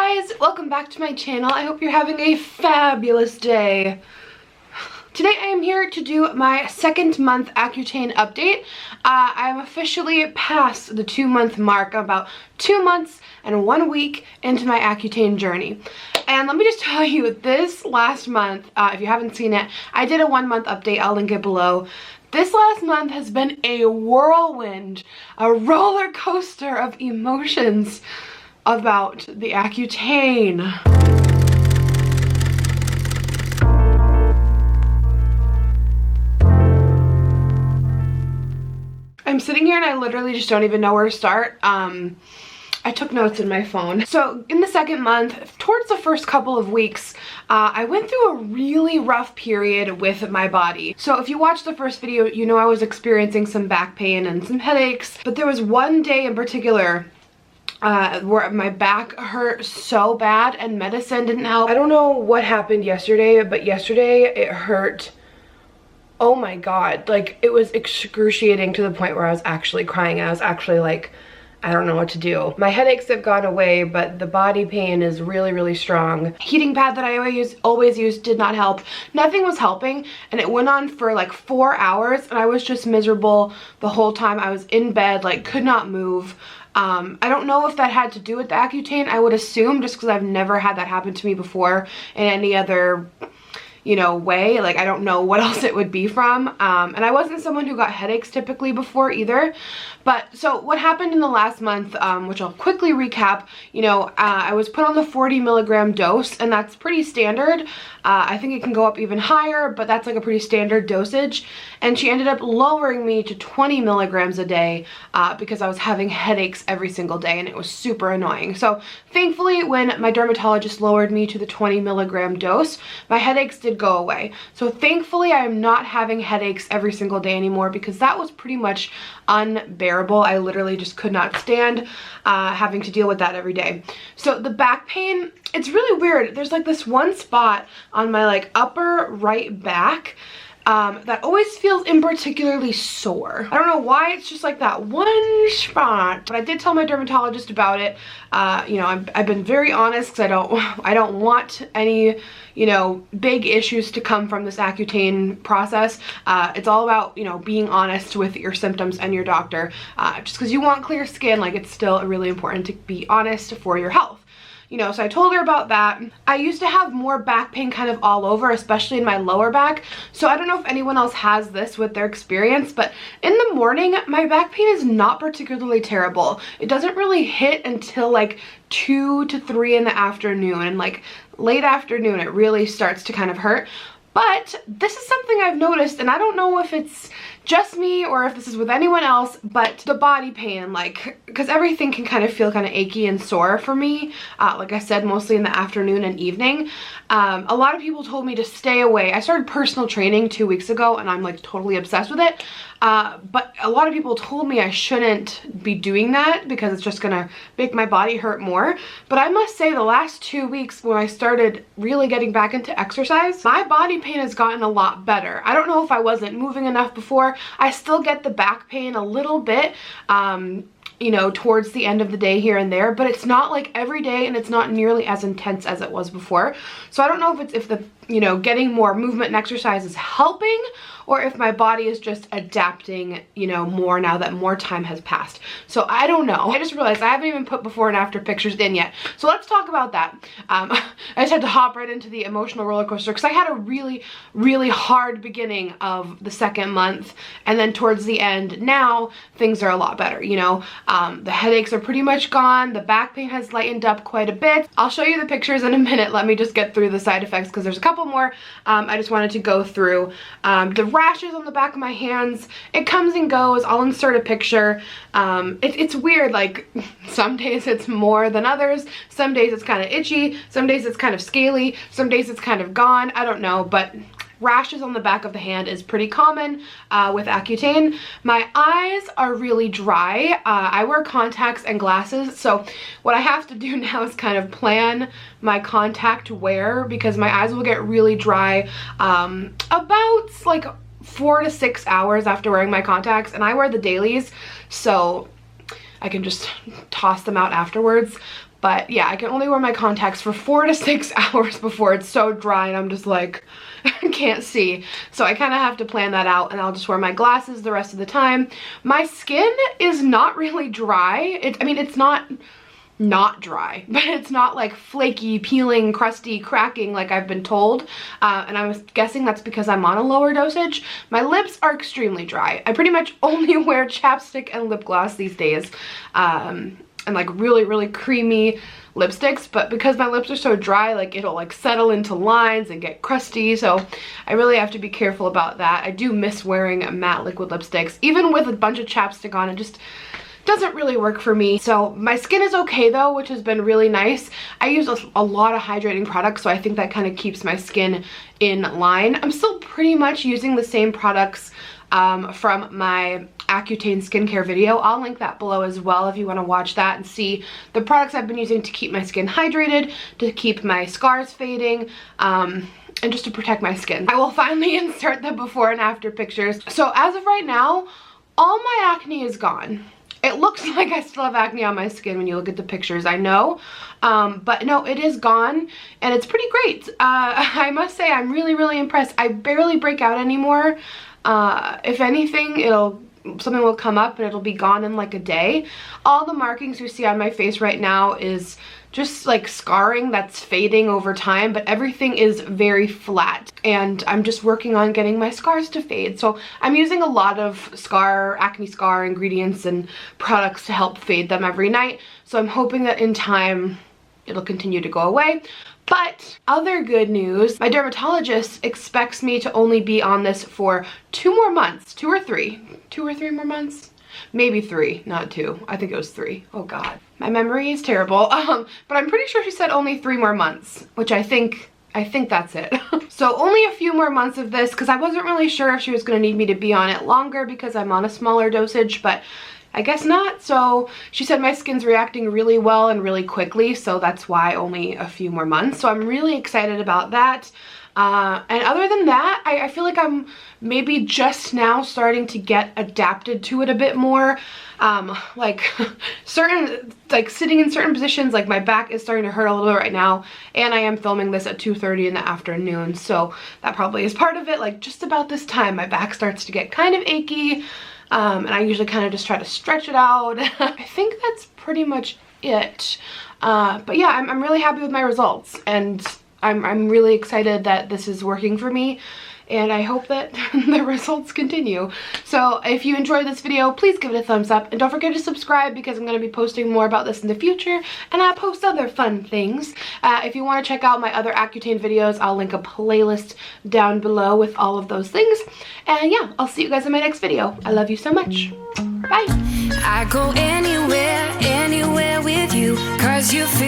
guys, welcome back to my channel. I hope you're having a fabulous day. Today I am here to do my second month Accutane update. I'm officially past the 2-month mark. I'm about 2 months and 1 week into my Accutane journey. And let me just tell you, this last month, if you haven't seen it, I did a 1-month update. I'll link it below. This last month has been a whirlwind, a roller coaster of emotions about the Accutane. I'm sitting here and I literally just don't even know where to start. I took notes in my phone. So in the second month, towards the first couple of weeks, I went through a really rough period with my body. So if you watched the first video, you know I was experiencing some back pain and some headaches, but there was one day in particular where my back hurt so bad and medicine didn't help. I don't know what happened yesterday, but yesterday it hurt. Oh my god, like it was excruciating to the point where I was actually crying. I was actually like, I don't know what to do. My headaches have gone away, but the body pain is really, really strong. Heating pad that I always use did not help. Nothing was helping, and it went on for like 4 hours, and I was just miserable the whole time. I was in bed, like could not move. I don't know if that had to do with the Accutane. I would assume, just because I've never had that happen to me before in any other, you know, way. Like I don't know what else it would be from. And I wasn't someone who got headaches typically before either. But so what happened in the last month, which I'll quickly recap, you know, I was put on the 40 milligram dose, and that's pretty standard. I think it can go up even higher, but that's like a pretty standard dosage. And she ended up lowering me to 20 milligrams a day because I was having headaches every single day, and it was super annoying. So thankfully, when my dermatologist lowered me to the 20 milligram dose, my headaches did go away. So thankfully, I am not having headaches every single day anymore, because that was pretty much unbearable. I literally just could not stand having to deal with that every day. So the back pain, it's really weird. There's like this one spot on my like upper right back that always feels in particularly sore. I don't know why, it's just like that one spot. But I did tell my dermatologist about it. You know, I've been very honest, because I don't want any, you know, big issues to come from this Accutane process. It's all about, you know, being honest with your symptoms and your doctor. Just because you want clear skin, like it's still really important to be honest for your health. You know, so I told her about that. I used to have more back pain kind of all over, especially in my lower back. So I don't know if anyone else has this with their experience, but in the morning, my back pain is not particularly terrible. It doesn't really hit until like 2 to 3 in the afternoon, and like late afternoon, it really starts to kind of hurt. But this is something I've noticed, and I don't know if it's just me or if this is with anyone else, but the body pain, like, because everything can kind of feel kind of achy and sore for me, like I said, mostly in the afternoon and evening. A lot of people told me to stay away. I started personal training 2 weeks ago, and I'm like totally obsessed with it. But a lot of people told me I shouldn't be doing that because it's just gonna make my body hurt more. But I must say, the last 2 weeks when I started really getting back into exercise, my body pain has gotten a lot better. I don't know if I wasn't moving enough before. I still get the back pain a little bit, you know, towards the end of the day here and there, but it's not like every day, and it's not nearly as intense as it was before. So I don't know if the, you know, getting more movement and exercise is helping, or if my body is just adapting, you know, more now that more time has passed. So I don't know. I just realized I haven't even put before and after pictures in yet. So let's talk about that. I just had to hop right into the emotional roller coaster, because I had a really, really hard beginning of the second month, and then towards the end, now things are a lot better, you know. The headaches are pretty much gone. The back pain has lightened up quite a bit. I'll show you the pictures in a minute. Let me just get through the side effects, because there's a couple more I just wanted to go through. The rashes on the back of my hands, it comes and goes. I'll insert a picture. It's weird, like some days it's more than others. Some days it's kind of itchy. Some days it's kind of scaly. Some days it's kind of gone. I don't know, but rashes on the back of the hand is pretty common with Accutane. My eyes are really dry. I wear contacts and glasses, so what I have to do now is kind of plan my contact wear, because my eyes will get really dry about like 4 to 6 hours after wearing my contacts, and I wear the dailies, so I can just toss them out afterwards. But yeah, I can only wear my contacts for 4 to 6 hours before it's so dry and I'm just like, can't see. So I kind of have to plan that out, and I'll just wear my glasses the rest of the time. My skin is not really dry. I mean, it's not dry, but it's not like flaky, peeling, crusty, cracking like I've been told. And I was guessing that's because I'm on a lower dosage. My lips are extremely dry. I pretty much only wear chapstick and lip gloss these days. And like really, really creamy lipsticks, but because my lips are so dry, like it'll like settle into lines and get crusty, so I really have to be careful about that. I do miss wearing matte liquid lipsticks. Even with a bunch of chapstick on, it just doesn't really work for me. So my skin is okay though, which has been really nice. I use a lot of hydrating products, so I think that kind of keeps my skin in line. I'm still pretty much using the same products from my Accutane skincare video. I'll link that below as well if you want to watch that and see the products I've been using to keep my skin hydrated, to keep my scars fading, and just to protect my skin. I will finally insert the before and after pictures. So as of right now, all my acne is gone. It looks like I still have acne on my skin when you look at the pictures, I know, but no, it is gone, and it's pretty great. I must say I'm really, really impressed. I barely break out anymore. If anything, something will come up and it'll be gone in like a day. All the markings you see on my face right now is just like scarring that's fading over time, but everything is very flat, and I'm just working on getting my scars to fade. So I'm using a lot of acne scar ingredients and products to help fade them every night. So I'm hoping that in time it'll continue to go away. But other good news, my dermatologist expects me to only be on this for 2 more months, 2 or 3 more months, maybe 3, not 2. I think it was 3. Oh God, my memory is terrible. But I'm pretty sure she said only 3 more months, which I think that's it. So only a few more months of this, because I wasn't really sure if she was going to need me to be on it longer because I'm on a smaller dosage, but I guess not. So she said my skin's reacting really well and really quickly, so that's why only a few more months. So I'm really excited about that. And other than that, I feel like I'm maybe just now starting to get adapted to it a bit more. Like sitting in certain positions, like my back is starting to hurt a little bit right now, and I am filming this at 2:30 in the afternoon, so that probably is part of it. Like just about this time, my back starts to get kind of achy. And I usually kind of just try to stretch it out. I think that's pretty much it. But yeah, I'm really happy with my results, and I'm really excited that this is working for me, and I hope that the results continue. So if you enjoyed this video, please give it a thumbs up, and don't forget to subscribe because I'm going to be posting more about this in the future, and I post other fun things. If you want to check out my other Accutane videos, I'll link a playlist down below with all of those things. And yeah, I'll see you guys in my next video. I love you so much. Bye. I go anywhere with you, 'cause you feel